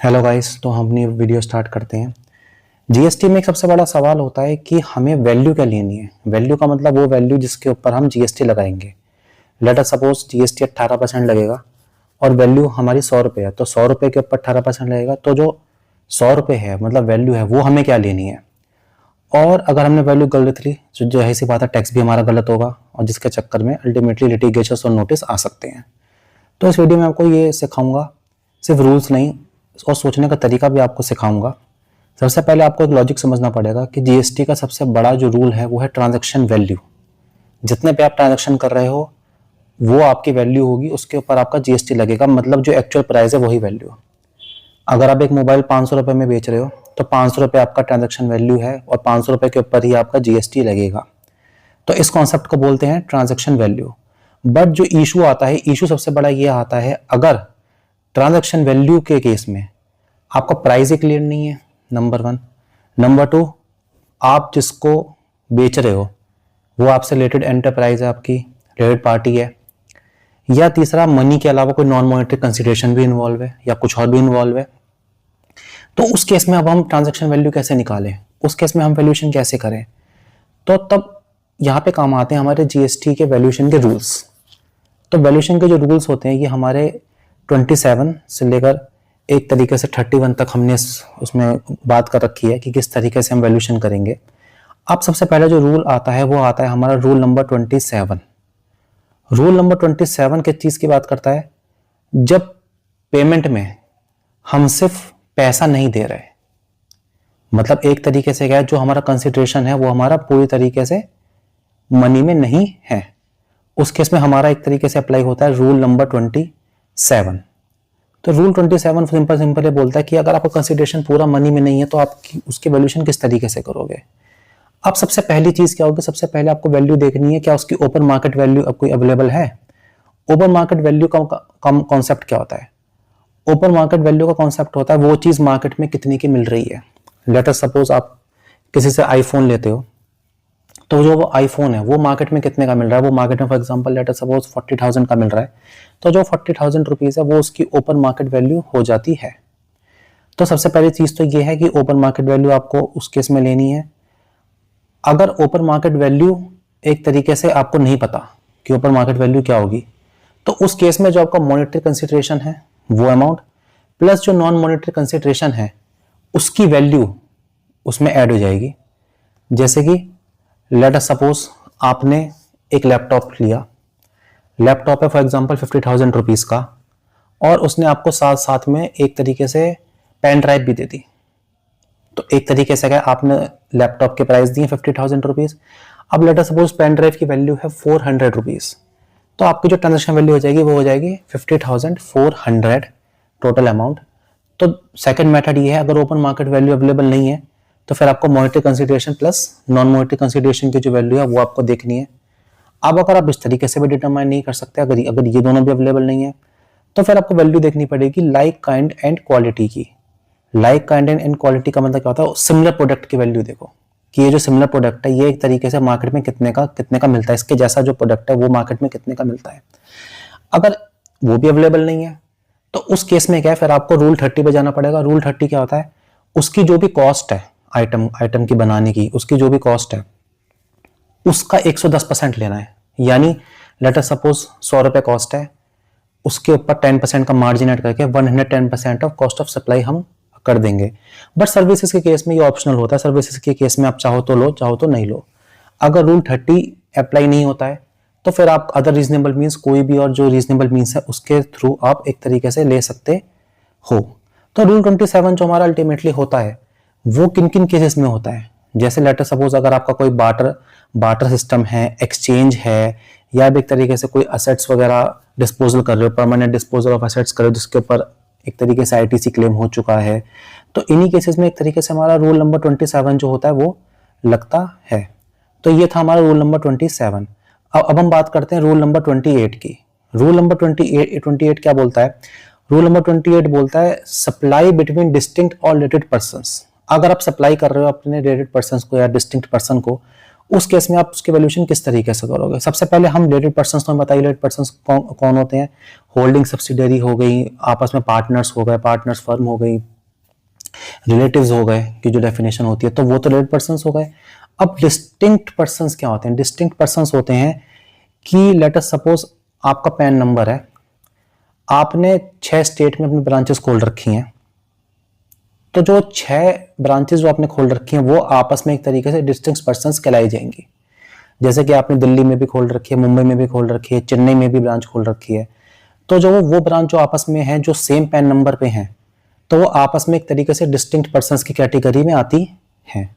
Hello guys, तो हम अपनी वीडियो स्टार्ट करते हैं। जीएसटी में एक सबसे बड़ा सवाल होता है कि हमें वैल्यू क्या लेनी है। वैल्यू का मतलब वो वैल्यू जिसके ऊपर हम जीएसटी लगाएंगे। लेट अस सपोज जीएसटी 18% लगेगा और वैल्यू हमारी 100 रुपये है, तो 100 रुपये के ऊपर 18% लगेगा, तो जो 100 रुपये है मतलब वैल्यू है वो हमें क्या लेनी है। और अगर हमने वैल्यू गलत ली तो जो ऐसी बात है, टैक्स भी हमारा गलत होगा और जिसके चक्कर में अल्टीमेटली लिटिगेशन और नोटिस आ सकते हैं। तो इस वीडियो में आपको ये सिखाऊंगा, सिर्फ रूल्स नहीं और सोचने का तरीका भी आपको सिखाऊंगा। सबसे पहले आपको एक लॉजिक समझना पड़ेगा कि जीएसटी का सबसे बड़ा जो रूल है वो है ट्रांजैक्शन वैल्यू। जितने पे आप ट्रांजैक्शन कर रहे हो वो आपकी वैल्यू होगी, उसके ऊपर आपका जीएसटी लगेगा, मतलब जो एक्चुअल प्राइस है वही वैल्यू। अगर आप एक मोबाइल 500 रुपये में बेच रहे हो तो 500 रुपये आपका ट्रांजैक्शन वैल्यू है और 500 रुपये के ऊपर ही आपका जीएसटी लगेगा। तो इस कॉन्सेप्ट को बोलते हैं ट्रांजैक्शन वैल्यू। बट जो इशू आता है, इशू सबसे बड़ा ये आता है अगर ट्रांजैक्शन वैल्यू के केस में आपका प्राइस ही क्लियर नहीं है, नंबर 1। नंबर 2, आप जिसको बेच रहे हो वो आपसे रिलेटेड एंटरप्राइज है, आपकी रिलेटेड पार्टी है। या तीसरा, मनी के अलावा कोई नॉन मॉनेटरी कंसिडरेशन भी इन्वॉल्व है या कुछ और भी इन्वॉल्व है। तो उस केस में अब हम ट्रांजैक्शन वैल्यू कैसे निकालें, उस केस में हम वैल्यूएशन कैसे करें। तो तब यहाँ पे काम आते हैं हमारे जीएसटी के वैल्यूएशन के रूल्स। तो वैल्यूएशन के जो रूल्स होते हैं ये हमारे 27 से लेकर एक तरीके से 31 तक हमने उसमें बात कर रखी है कि किस तरीके से हम वैल्यूएशन करेंगे। अब सबसे पहले जो रूल आता है वो आता है हमारा रूल नंबर 27। रूल नंबर 27 किस चीज़ की बात करता है, जब पेमेंट में हम सिर्फ पैसा नहीं दे रहे, मतलब एक तरीके से क्या है, जो हमारा कंसिडरेशन है वो हमारा पूरी तरीके से मनी में नहीं है, उस केस में हमारा एक तरीके से अप्लाई होता है रूल नंबर 27। तो रूल 27 सिंपल ये बोलता है कि अगर आपका कंसिडरेशन पूरा मनी में नहीं है तो आप उसकी वैल्यूएशन किस तरीके से करोगे। अब सबसे पहली चीज क्या होगी, सबसे पहले आपको वैल्यू देखनी है क्या उसकी ओपन मार्केट वैल्यू अब कोई अवेलेबल है। ओपन मार्केट वैल्यू का कॉन्सेप्ट क्या होता है, ओपन मार्केट वैल्यू का कॉन्सेप्ट होता है वो चीज मार्केट में कितने की मिल रही है। लेट अस सपोज आप किसी से आईफोन लेते हो तो जो वो आईफोन है वो मार्केट में कितने का मिल रहा है, वो मार्केट में for example let us suppose 40,000 का मिल रहा है, तो जो 40,000 रुपीज है वो उसकी ओपन मार्केट वैल्यू हो जाती है। तो सबसे पहली चीज तो ये है कि ओपन मार्केट वैल्यू आपको उस केस में लेनी है। अगर ओपन मार्केट वैल्यू एक तरीके से आपको नहीं पता कि ओपन मार्केट वैल्यू क्या होगी, तो उस केस में जो आपका मॉनेटरी कंसिडरेशन है वो अमाउंट प्लस जो नॉन मॉनेटरी कंसिडरेशन है उसकी वैल्यू उसमें ऐड हो जाएगी। जैसे कि लेट अस सपोज आपने एक लैपटॉप लिया, लैपटॉप है फॉर एग्जांपल 50,000 रुपीज का, और उसने आपको साथ साथ में एक तरीके से पेन ड्राइव भी दे दी। तो एक तरीके से क्या, आपने लैपटॉप के प्राइस दिए 50,000 रुपीज। अब let us suppose pen drive की वैल्यू है 400 रुपीज, तो आपकी जो ट्रांजेक्शन वैल्यू हो जाएगी वो हो जाएगी 50,400 टोटल अमाउंट। तो सेकंड मेथड ये है, अगर ओपन मार्केट वैल्यू अवेलेबल नहीं है तो फिर आपको monetary consideration plus non monetary consideration की जो वैल्यू है वो आपको देखनी है। अब अगर आप इस तरीके से भी डिटरमाइन नहीं कर सकते, अगर ये दोनों भी अवेलेबल नहीं है, तो फिर आपको वैल्यू देखनी पड़ेगी लाइक काइंड एंड क्वालिटी की। लाइक काइंड एंड क्वालिटी का मतलब क्या होता है, सिमिलर प्रोडक्ट की वैल्यू देखो कि ये जो सिमिलर प्रोडक्ट है ये एक तरीके से मार्केट में कितने का मिलता है, इसके जैसा जो प्रोडक्ट है वो मार्केट में कितने का मिलता है। अगर वो भी अवेलेबल नहीं है तो उस केस में क्या है, फिर आपको रूल 30 पे जाना पड़ेगा। रूल 30 क्या होता है, उसकी जो भी कॉस्ट है आइटम की बनाने की, उसकी जो भी कॉस्ट है उसका 110% लेना है। यानी लेट अस सपोज 100 रुपए कॉस्ट है, उसके ऊपर 10% का मार्जिन ऐड करके 110% ऑफ कॉस्ट ऑफ सप्लाई हम कर देंगे। बट सर्विसेज के केस में ये ऑप्शनल होता है, सर्विसेज के केस में आप चाहो तो लो, चाहो तो नहीं लो। अगर रूल 30 अप्लाई नहीं होता है तो फिर आप अदर रीजनेबल मीन्स, कोई भी और जो रीजनेबल मीन्स है उसके थ्रू आप एक तरीके से ले सकते हो। तो रूल 27 जो हमारा अल्टीमेटली होता है वो किन किन केसेस में होता है, जैसे लेटर सपोज अगर आपका कोई बाटर सिस्टम है, एक्सचेंज है, या एक तरीके से कोई असेट्स वगैरह डिस्पोजल कर रहे हो, परमानेंट डिस्पोजल ऑफ असेट्स कर रहे हो जिसके ऊपर एक तरीके से आईटीसी क्लेम हो चुका है, तो इन्हीं केसेस में एक तरीके से हमारा रूल नंबर 27 जो होता है वो लगता है। तो ये था हमारा रूल नंबर 27। अब हम बात करते हैं रूल नंबर 28 की। रूल नंबर 28 क्या बोलता है, रूल नंबर 28 बोलता है सप्लाई बिटवीन डिस्टिंक्ट और रिलेटेड पर्संस। अगर आप सप्लाई कर रहे हो अपने रिलेटेड पर्संस को या डिस्टिंक्ट पर्सन को, उस केस में आप उसके वैल्यूएशन किस तरीके से करोगे? सबसे पहले हम रिलेटेड पर्संस, तो बताइए रिलेटेड पर्संस कौन होते हैं? होल्डिंग सब्सिडियरी हो गई, आपस में पार्टनर्स हो गए, पार्टनर्स फर्म हो गई, रिलेटिव्स हो गए की जो डेफिनेशन होती है, तो वो तो रिलेटेड पर्संस हो गए। अब डिस्टिंक्ट पर्संस क्या होते हैं? डिस्टिंक्ट पर्संस होते हैं कि लेट अस सपोज आपका पैन नंबर है, आपने 6 स्टेट में अपनी ब्रांचेस खोल रखी हैं, तो जो 6 ब्रांचेस जो आपने खोल रखी हैं वो आपस में एक तरीके से डिस्टिंक्ट पर्संस कहलाई जाएंगी। जैसे कि आपने दिल्ली में भी खोल रखी है, मुंबई में भी खोल रखी है, चेन्नई में भी ब्रांच खोल रखी है, तो जो वो ब्रांच जो आपस में है, जो सेम पैन नंबर पे हैं, तो वो आपस में एक तरीके से डिस्टिंक्ट पर्संस की कैटेगरी में आती हैं,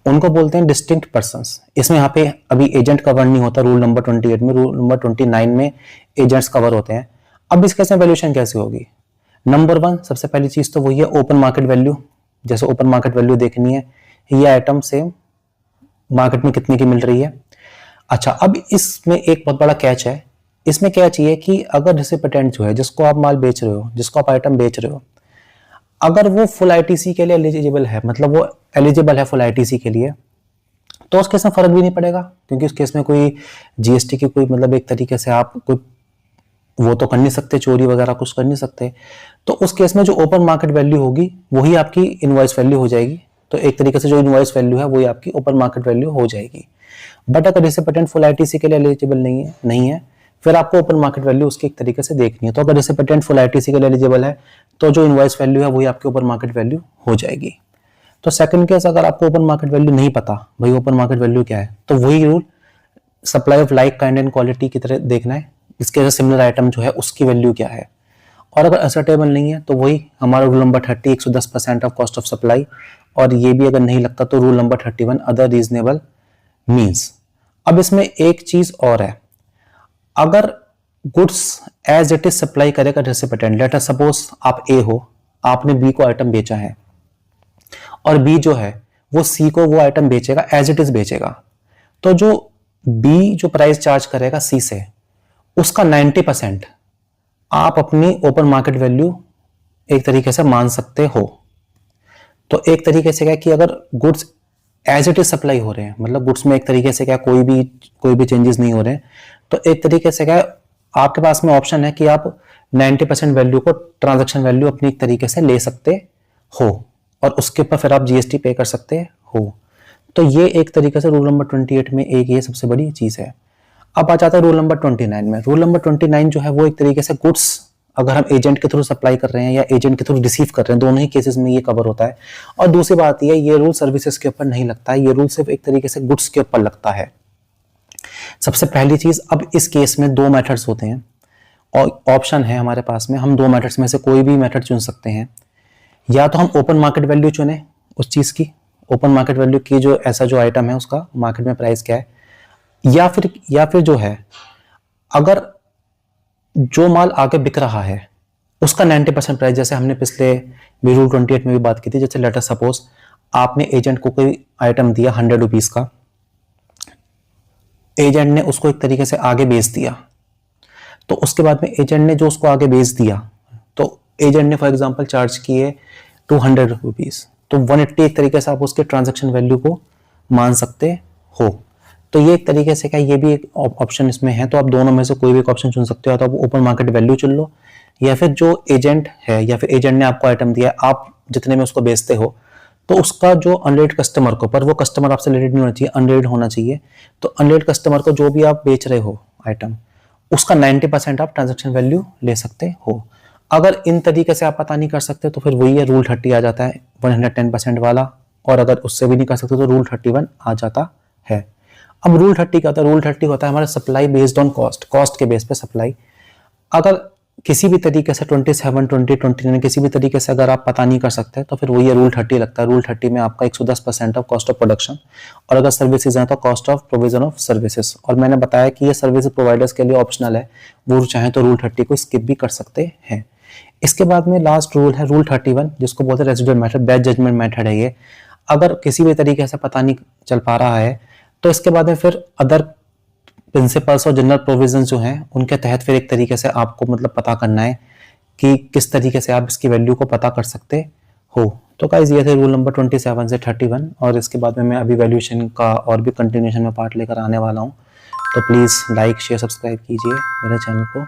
उनको बोलते हैं डिस्टिंक्ट पर्संस। इसमें यहाँ पे अभी एजेंट कवर नहीं होता रूल नंबर 28 में, रूल नंबर 29 में एजेंट्स कवर होते हैं। अब इस केस में वैल्यूएशन कैसे होगी? नंबर 1 सबसे पहली चीज तो वही है ओपन मार्केट वैल्यू। जैसे ओपन मार्केट वैल्यू देखनी है, ये आइटम से मार्केट में कितने की मिल रही है। अच्छा, अब इसमें एक बहुत बड़ा कैच है। इसमें क्या चाहिए कि अगर रिसिपिएंट जो है, जिसको आप माल बेच रहे हो, जिसको आप आइटम बेच रहे हो, अगर वो फुल आईटीसी के लिए एलिजिबल है, मतलब वो एलिजिबल है फुल आईटीसी के लिए, तो उस केस में फर्क भी नहीं पड़ेगा, क्योंकि उस केस में कोई जीएसटी की कोई मतलब एक तरीके से आप कोई वो तो कर नहीं सकते, चोरी वगैरह कुछ कर नहीं सकते। तो उस केस में जो ओपन मार्केट वैल्यू होगी वही आपकी इनवॉइस वैल्यू हो जाएगी। तो एक तरीके से जो इनवॉइस वैल्यू है वही आपकी ओपन मार्केट वैल्यू हो जाएगी। बट अगर रिसिपिएंट फुल आईटीसी के लिए एलिजिबल नहीं है, फिर आपको ओपन मार्केट वैल्यू उसकी एक तरीके से देखनी है। तो अगर रिसिपिएंट फुल आईटीसी के लिए एलिजिबल है, तो जो इनवॉइस वैल्यू है वही आपकी ओपन मार्केट वैल्यू हो जाएगी। तो सेकंड केस, अगर आपको ओपन मार्केट वैल्यू नहीं पता भाई ओपन मार्केट वैल्यू क्या है, तो वही rule supply of like kind and quality की तरह देखना है, इसके सिमिलर आइटम जो है उसकी वैल्यू क्या है। और अगर असर्टेबल नहीं है तो वही हमारा rule number 30 110% of cost of supply, और ये भी अगर नहीं लगता तो rule number 31 other reasonable means. अब इसमें एक चीज और है, अगर goods as it is supply करेगा रेसिपिएंट, लेट अस सपोज आप ए हो, आपने बी को आइटम बेचा है, और बी जो है वो सी को वो आइटम बेचेगा, एज इट इज बेचेगा, तो जो बी जो प्राइस चार्ज करेगा सी से, उसका 90% आप अपनी ओपन मार्केट वैल्यू एक तरीके से मान सकते हो। तो एक तरीके से क्या कि अगर goods as it is supply हो रहे हैं, मतलब गुड्स में एक तरीके से क्या कोई भी चेंजेस नहीं हो रहे हैं, तो एक तरीके से क्या आपके पास में ऑप्शन है कि आप 90% वैल्यू को ट्रांजैक्शन वैल्यू अपनी एक तरीके से ले सकते हो, और उसके ऊपर फिर आप जीएसटी पे कर सकते हो। तो ये एक तरीके से रूल नंबर 28 में एक ये सबसे बड़ी चीज है। अब आ जाता है रूल नंबर 29 में। रूल नंबर 29 जो है वो एक तरीके से गुड्स अगर हम एजेंट के थ्रू सप्लाई कर रहे हैं या एजेंट के थ्रू रिसीव कर रहे हैं, दोनों ही केसेस में ये कवर होता है। और दूसरी बात ये रूल सर्विसेज के ऊपर नहीं लगता है, ये रूल सिर्फ एक तरीके से गुड्स के ऊपर लगता है। सबसे पहली चीज, अब इस केस में 2 मेथड्स होते हैं और ऑप्शन है हमारे पास में, हम 2 मेथड्स में से कोई भी मेथड चुन सकते हैं। या तो हम ओपन मार्केट वैल्यू चुने उस चीज की, ओपन मार्केट वैल्यू की जो ऐसा जो आइटम है उसका मार्केट में प्राइस क्या है, या फिर जो है अगर जो माल आगे बिक रहा है उसका 90% प्राइस, जैसे हमने पिछले भी रूल 28 में भी बात की थी। जैसे लेट अस सपोज आपने एजेंट को कोई आइटम दिया 100 रुपीज का, एजेंट ने उसको एक तरीके से आगे बेच दिया, तो उसके बाद में एजेंट ने जो उसको आगे बेच दिया, तो एजेंट ने फॉर एग्जांपल चार्ज किए 200 रुपीज, तो 180 एक तरीके से आप उसके ट्रांजैक्शन वैल्यू को मान सकते हो। तो ये एक तरीके से क्या, ये भी एक ऑप्शन इसमें है। तो आप दोनों में से कोई भी एक ऑप्शन चुन सकते हो, तो आप ओपन मार्केट वैल्यू चुन लो, या फिर जो एजेंट है या फिर एजेंट ने आपको आइटम दिया, आप जितने में उसको बेचते हो, तो उसका जो अनरेटेड कस्टमर को, पर वो कस्टमर आपसे रिलेटेड नहीं होना चाहिए, अनरेटेड होना चाहिए। तो अनरेटेड कस्टमर को जो भी आप बेच रहे हो आइटम, उसका 90% आप ट्रांजैक्शन वैल्यू ले सकते हो। अगर इन तरीके से आप पता नहीं कर सकते तो फिर वही है रूल 30 आ जाता है 110% वाला, और अगर उससे भी नहीं कर सकते तो रूल 31 आ जाता है। अब रूल 30 क्या होता है? रूल 30 होता है हमारा सप्लाई बेस्ड ऑन कॉस्ट के बेस पे सप्लाई। अगर किसी भी तरीके से 27, 20, 29 किसी भी तरीके से अगर आप पता नहीं कर सकते तो फिर वही रूल 30 लगता है। रूल 30 में आपका 110% ऑफ कॉस्ट ऑफ प्रोडक्शन, और अगर सर्विसेज है तो cost of provision of services. और मैंने बताया कि ये सर्विस प्रोवाइडर्स के लिए ऑप्शनल है, वो चाहे तो रूल 30 को स्किप भी कर सकते हैं। इसके बाद में लास्ट रूल है रूल 31, जिसको बोलते हैं residual method, best judgement method है ये। अगर किसी भी तरीके से पता नहीं चल पा रहा है तो इसके बाद में फिर अदर प्रिंसिपल्स और जनरल प्रोविजंस जो हैं उनके तहत फिर एक तरीके से आपको मतलब पता करना है कि किस तरीके से आप इसकी वैल्यू को पता कर सकते हो। तो गाइस ये थे रूल नंबर 27 से 31, और इसके बाद में मैं अभी वैल्यूएशन का और भी कंटिन्यूशन में पार्ट लेकर आने वाला हूँ। तो प्लीज़ लाइक शेयर सब्सक्राइब कीजिए मेरे चैनल को।